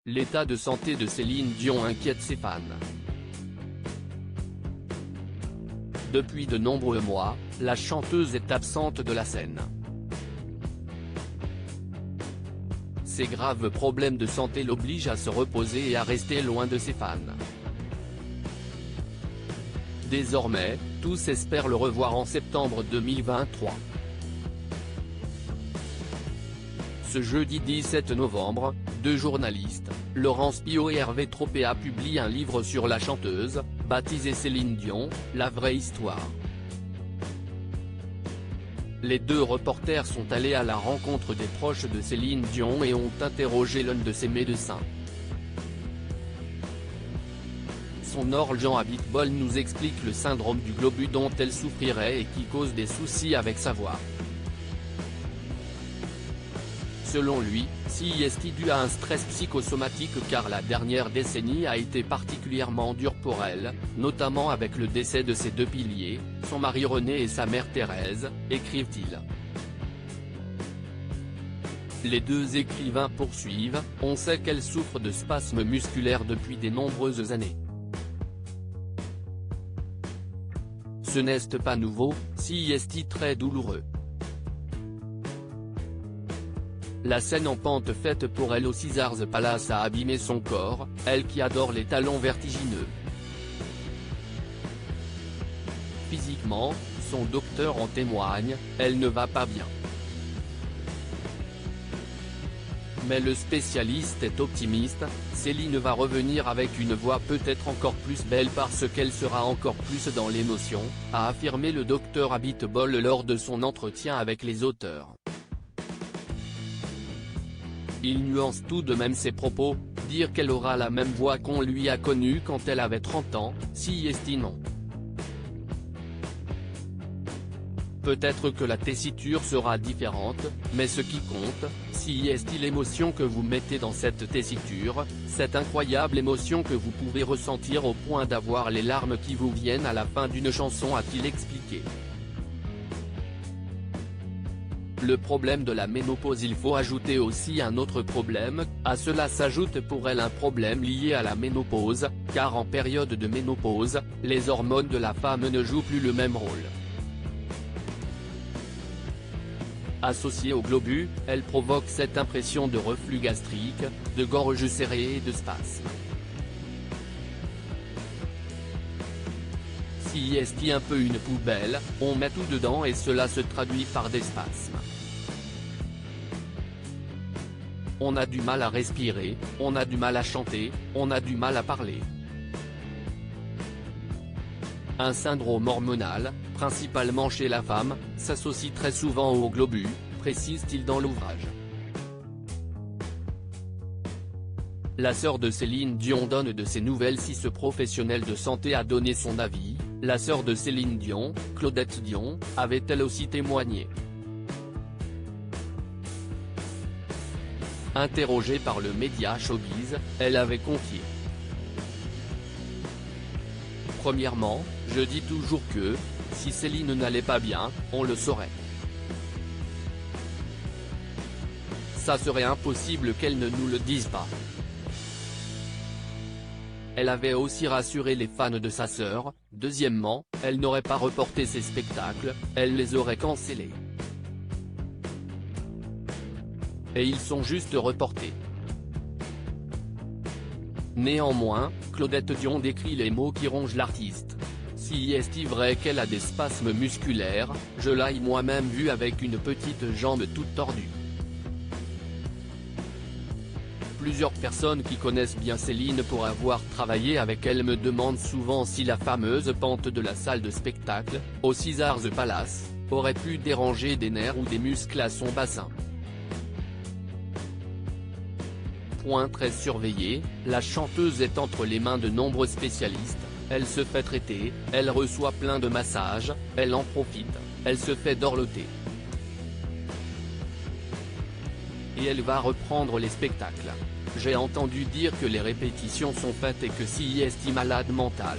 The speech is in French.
L'état de santé de Céline Dion inquiète ses fans. Depuis de nombreux mois, la chanteuse est absente de la scène. Ses graves problèmes de santé l'obligent à se reposer et à rester loin de ses fans. Désormais, tous espèrent le revoir en septembre 2023. Ce jeudi 17 novembre, deux journalistes, Laurence Pio et Hervé Tropea publient un livre sur la chanteuse, baptisé Céline Dion, la vraie histoire. Les deux reporters sont allés à la rencontre des proches de Céline Dion et ont interrogé l'un de ses médecins. Son Jean Abitbol nous explique le syndrome du globus dont elle souffrirait et qui cause des soucis avec sa voix. Selon lui, si est dû à un stress psychosomatique car la dernière décennie a été particulièrement dure pour elle, notamment avec le décès de ses deux piliers, son mari René et sa mère Thérèse, écrivent-ils. Les deux écrivains poursuivent, on sait qu'elle souffre de spasmes musculaires depuis de nombreuses années. Ce n'est pas nouveau, si est très douloureux. La scène en pente faite pour elle au Caesars Palace a abîmé son corps, elle qui adore les talons vertigineux. Physiquement, son docteur en témoigne, elle ne va pas bien. Mais le spécialiste est optimiste, Céline va revenir avec une voix peut-être encore plus belle parce qu'elle sera encore plus dans l'émotion, a affirmé le docteur Abitbol lors de son entretien avec les auteurs. Il nuance tout de même ses propos, dire qu'elle aura la même voix qu'on lui a connue quand elle avait 30 ans, si est non. Peut-être que la tessiture sera différente, mais ce qui compte, si est l'émotion que vous mettez dans cette tessiture, cette incroyable émotion que vous pouvez ressentir au point d'avoir les larmes qui vous viennent à la fin d'une chanson, a-t-il expliqué. Le problème de la ménopause. Il faut ajouter aussi un autre problème, à cela s'ajoute pour elle un problème lié à la ménopause, car en période de ménopause, les hormones de la femme ne jouent plus le même rôle. Associée au globus, elle provoque cette impression de reflux gastrique, de gorge serrée et de spasmes. Si est un peu une poubelle, on met tout dedans et cela se traduit par des spasmes. On a du mal à respirer, on a du mal à chanter, on a du mal à parler. Un syndrome hormonal, principalement chez la femme, s'associe très souvent au globus, précise-t-il dans l'ouvrage. La sœur de Céline Dion donne de ses nouvelles. Si ce professionnel de santé a donné son avis, la sœur de Céline Dion, Claudette Dion, avait elle aussi témoigné. Interrogée par le média Showbiz, elle avait confié. Premièrement, je dis toujours que, si Céline n'allait pas bien, on le saurait. Ça serait impossible qu'elle ne nous le dise pas. Elle avait aussi rassuré les fans de sa sœur. Deuxièmement, elle n'aurait pas reporté ses spectacles, elle les aurait cancellés. Et ils sont juste reportés. Néanmoins, Claudette Dion décrit les maux qui rongent l'artiste. Si est vrai qu'elle a des spasmes musculaires, je l'ai moi-même vue avec une petite jambe toute tordue. Plusieurs personnes qui connaissent bien Céline pour avoir travaillé avec elle me demandent souvent si la fameuse pente de la salle de spectacle, au Caesars Palace, aurait pu déranger des nerfs ou des muscles à son bassin. Point très surveillé, la chanteuse est entre les mains de nombreux spécialistes, elle se fait traiter, elle reçoit plein de massages, elle en profite, elle se fait dorloter. Et elle va reprendre les spectacles. J'ai entendu dire que les répétitions sont faites et que si est malade mental.